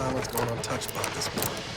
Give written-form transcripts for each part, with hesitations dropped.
silence going untouched by this point.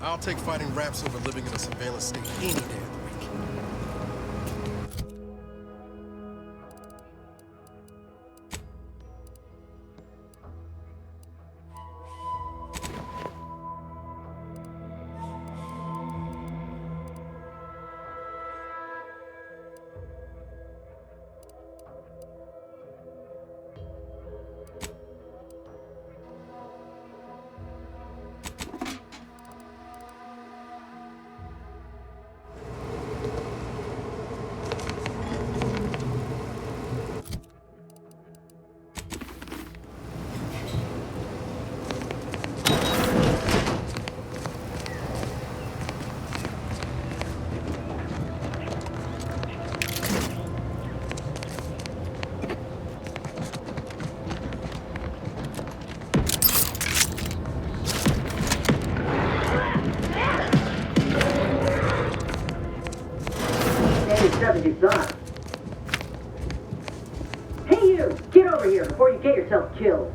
I'll take fighting raps over living in a surveillance state any day of the week. Hey you! Get over here before you get yourself killed!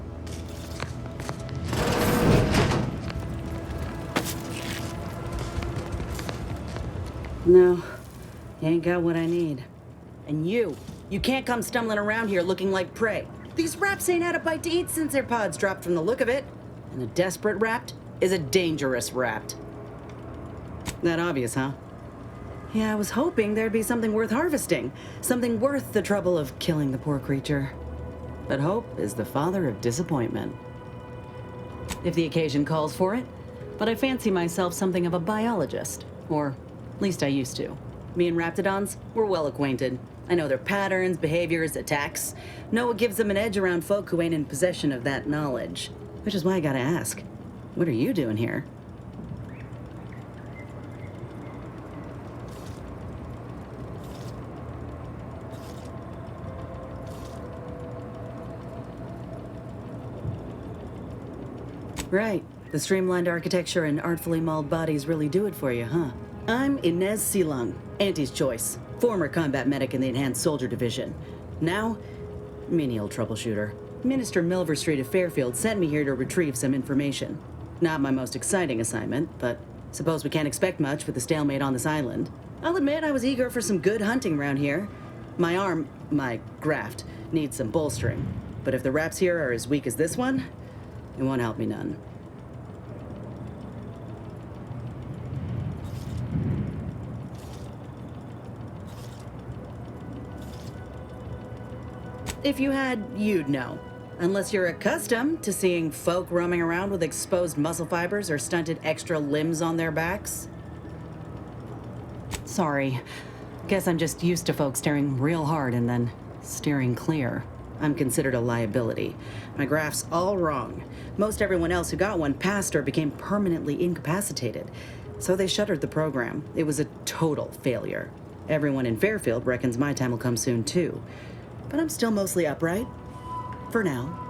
No, you ain't got what I need. And you can't come stumbling around here looking like prey. These raps ain't had a bite to eat since their pods dropped from the look of it. And a desperate rapt is a dangerous rapt. That obvious, huh? Yeah, I was hoping there'd be something worth harvesting. Something worth the trouble of killing the poor creature. But hope is the father of disappointment. If the occasion calls for it. But I fancy myself something of a biologist. Or at least I used to. Me and raptidons, we're well acquainted. I know their patterns, behaviors, attacks. Know what gives them an edge around folk who ain't in possession of that knowledge. Which is why I gotta ask, what are you doing here? Right. The streamlined architecture and artfully mauled bodies really do it for you, huh? I'm Inez Silang, Auntie's choice. Former combat medic in the Enhanced Soldier Division. Now, menial troubleshooter. Minister Milverstreet of Fairfield sent me here to retrieve some information. Not my most exciting assignment, but suppose we can't expect much with the stalemate on this island. I'll admit I was eager for some good hunting around here. My graft, needs some bolstering. But if the raps here are as weak as this one, it won't help me none. If you had, you'd know. Unless you're accustomed to seeing folk roaming around with exposed muscle fibers or stunted extra limbs on their backs. Sorry, Guess I'm just used to folks staring real hard and then steering clear. I'm considered a liability. My graph's all wrong. Most everyone else who got one passed or became permanently incapacitated. So they shuttered the program. It was a total failure. Everyone in Fairfield reckons my time will come soon too. But I'm still mostly upright. For now.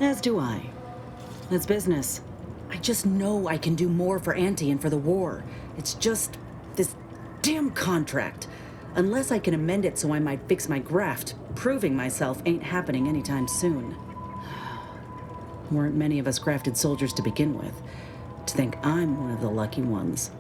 As do I. It's business. I just know I can do more for Auntie and for the war. It's just this damn contract. Unless I can amend it so I might fix my graft, proving myself ain't happening anytime soon. Weren't many of us grafted soldiers to begin with. To think I'm one of the lucky ones.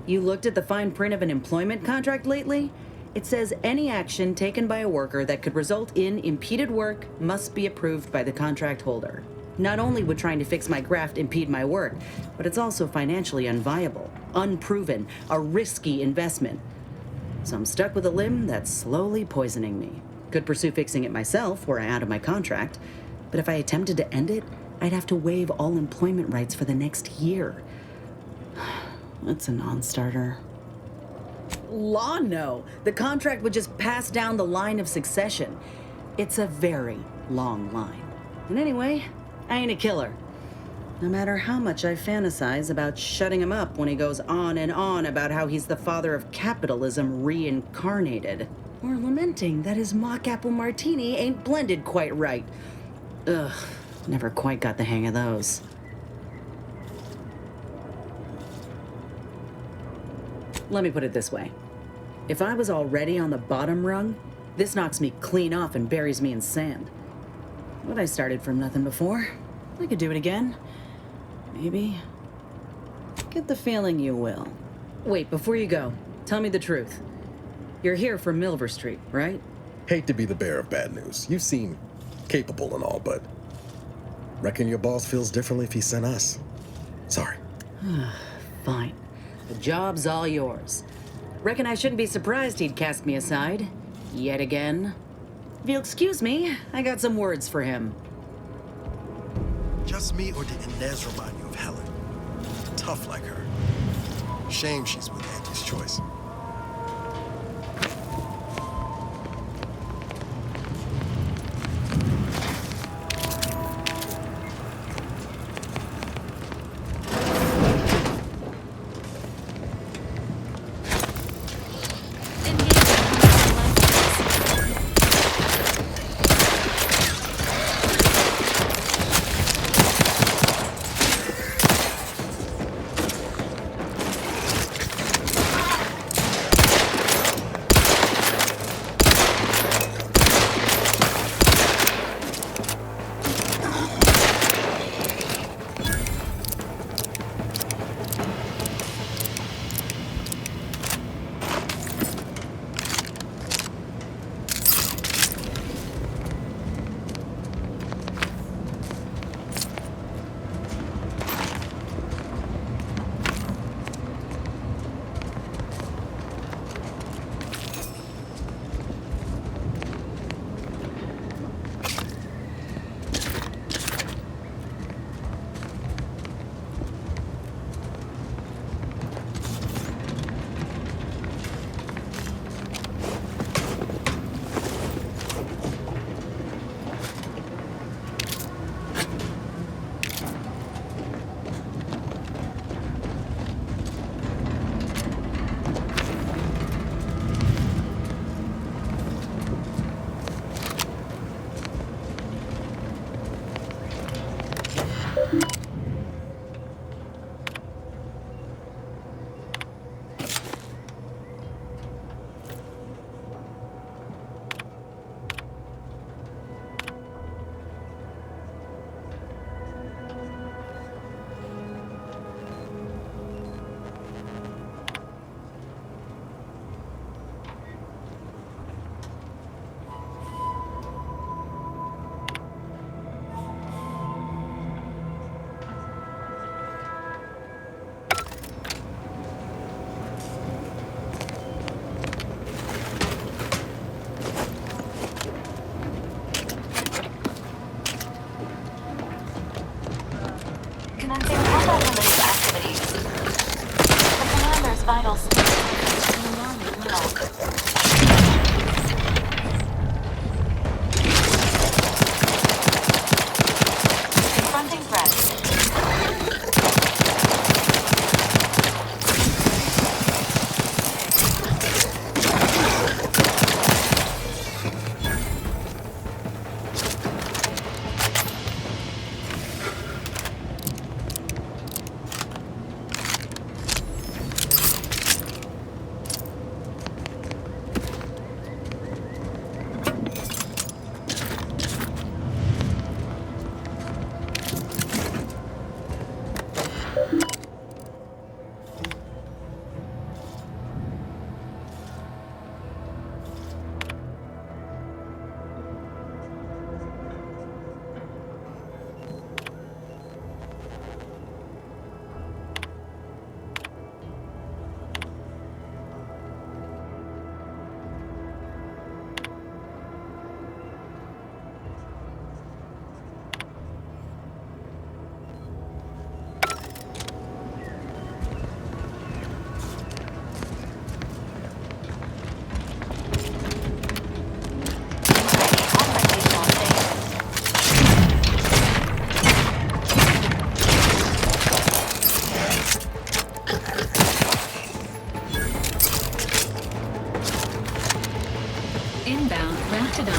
You looked at the fine print of an employment contract lately? It says any action taken by a worker that could result in impeded work must be approved by the contract holder. Not only would trying to fix my graft impede my work, but it's also financially unviable, unproven, a risky investment. So I'm stuck with a limb that's slowly poisoning me. Could pursue fixing it myself were I out of my contract, but if I attempted to end it, I'd have to waive all employment rights for the next year. That's a non-starter. Law, no. The contract would just pass down the line of succession. It's a very long line. And anyway, I ain't a killer. No matter how much I fantasize about shutting him up when he goes on and on about how he's the father of capitalism reincarnated. Or lamenting that his mock apple martini ain't blended quite right. Ugh, never quite got the hang of those. Let me put it this way. If I was already on the bottom rung, this knocks me clean off and buries me in sand. But I started from nothing before. I could do it again. Maybe. Get the feeling you will. Wait, before you go, tell me the truth. You're here for Milverstreet, right? Hate to be the bearer of bad news. You seem capable and all, but reckon your boss feels differently if he sent us. Sorry. Fine. The job's all yours. Reckon I shouldn't be surprised he'd cast me aside. Yet again. If you'll excuse me, I got some words for him. Just me, or did Inez remind you of Helen? Tough like her. Shame she's with Auntie's choice. related activities. The commander's vital state is alarming low. Confronting threats. Inbound Ratchet on.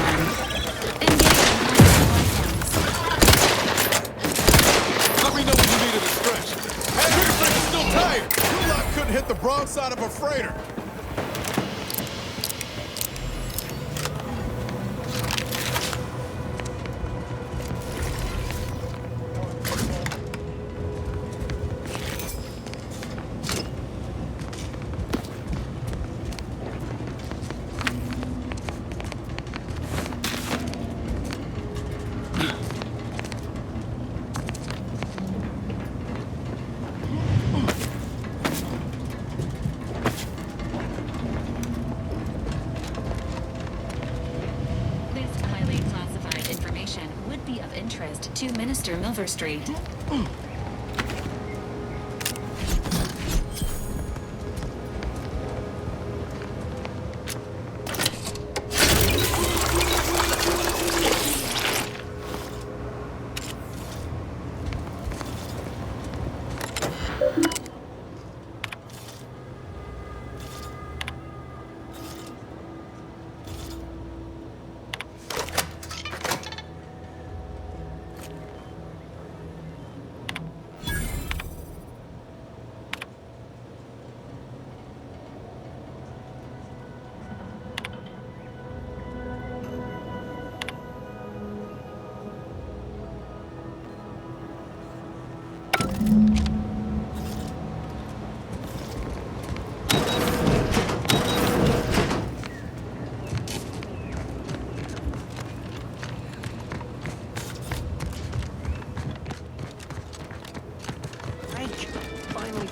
Let me know when you needed a stretch. Hey, your thing is still tight. You lot couldn't hit the broadside of a freighter. To Minister Milverstreet.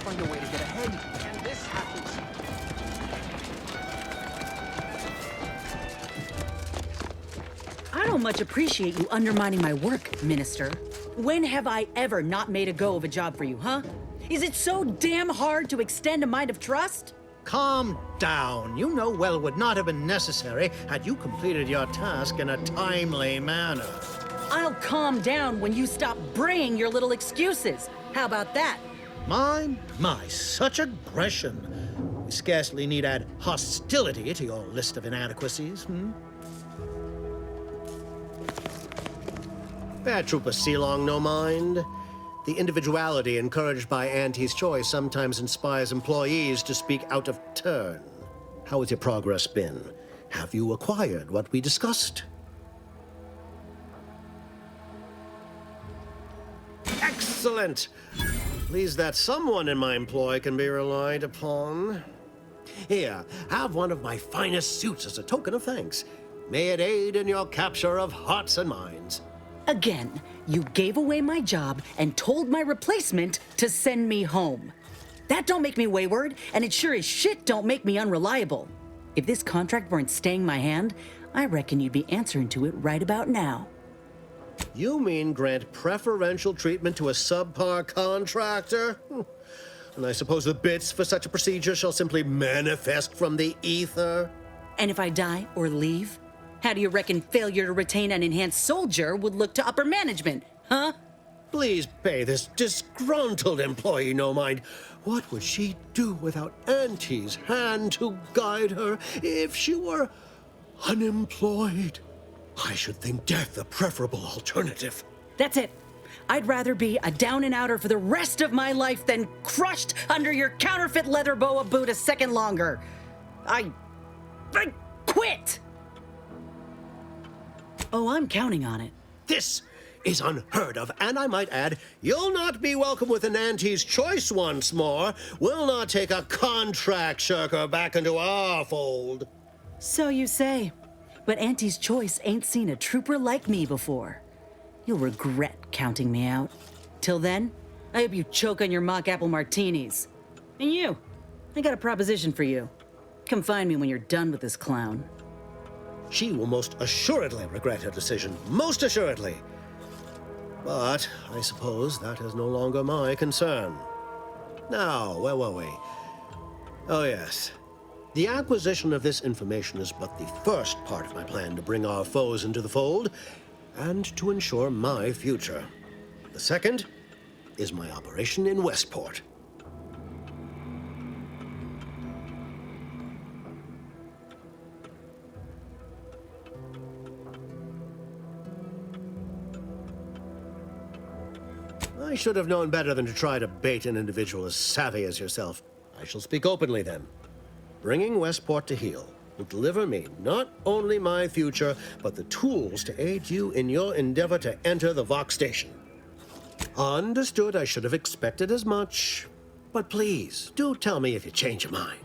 find a way to get ahead, and this happens. I don't much appreciate you undermining my work, Minister. When have I ever not made a go of a job for you, huh? Is it so damn hard to extend a mind of trust? Calm down. You know well would not have been necessary had you completed your task in a timely manner. I'll calm down when you stop bringing your little excuses. How about that? My, such aggression. We scarcely need add hostility to your list of inadequacies, Trooper Silang, no mind. The individuality encouraged by Auntie's choice sometimes inspires employees to speak out of turn. How has your progress been? Have you acquired what we discussed? Excellent! Pleased that someone in my employ can be relied upon. Here, have one of my finest suits as a token of thanks. May it aid in your capture of hearts and minds. Again, you gave away my job and told my replacement to send me home. That don't make me wayward, and it sure as shit don't make me unreliable. If this contract weren't staying my hand, I reckon you'd be answering to it right about now. You mean grant preferential treatment to a subpar contractor? And I suppose the bits for such a procedure shall simply manifest from the ether? And if I die or leave, how do you reckon failure to retain an enhanced soldier would look to upper management, huh? Please pay this disgruntled employee no mind. What would she do without Auntie's hand to guide her if she were unemployed? I should think death a preferable alternative. That's it. I'd rather be a down and outer for the rest of my life than crushed under your counterfeit leather boa boot a second longer. I quit. Oh, I'm counting on it. This is unheard of, and I might add, you'll not be welcome with an Auntie's choice once more. We'll not take a contract shirker back into our fold. So you say. But Auntie's choice ain't seen a trooper like me before. You'll regret counting me out. Till then, I hope you choke on your mock apple martinis. And you, I got a proposition for you. Come find me when you're done with this clown. She will most assuredly regret her decision, most assuredly. But I suppose that is no longer my concern. Now, where were we? Oh, yes. The acquisition of this information is but the first part of my plan to bring our foes into the fold and to ensure my future. The second is my operation in Westport. I should have known better than to try to bait an individual as savvy as yourself. I shall speak openly then. Bringing Westport to heel will deliver me not only my future, but the tools to aid you in your endeavor to enter the Vox station. Understood, I should have expected as much. But please, do tell me if you change your mind.